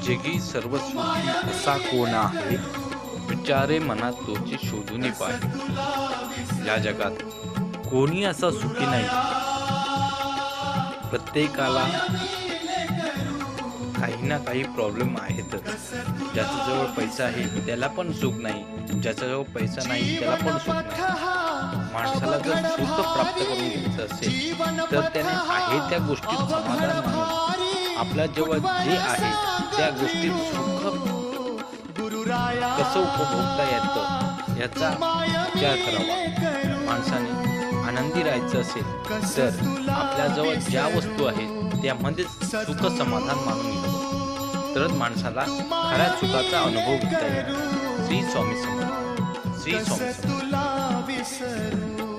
जगी सर्व सुखी असा कोण आहे, विचारे मनात तोची शोधून पाहे। या जगात कोणी असा सुखी नाही, प्रत्येकाला काही ना काही प्रॉब्लेम आहेतच। ज्याच्याजवळ पैसा आहे त्याला पण सुख नाही, ज्याच्याजवळ पैसा नाही त्याला पण सुख नाही। माणसाला जर सुख प्राप्त करून घ्यायचं असेल तर त्याने आहे त्या गोष्टीत समाधान मानून आपल्या जवळ जे आहे त्या गोष्टीत सुख कसं उपभोगता येतं याचा विचार करावा। माणसाने आनंदी राहायचं असेल तर आपल्याजवळ ज्या वस्तू आहेत त्यामध्ये सुख समाधान मानून घ्यावं, तरच माणसाला खऱ्या सुखाचा अनुभव घेता येईल। श्री स्वामी समर्थ। श्री स्वामी समर्थ।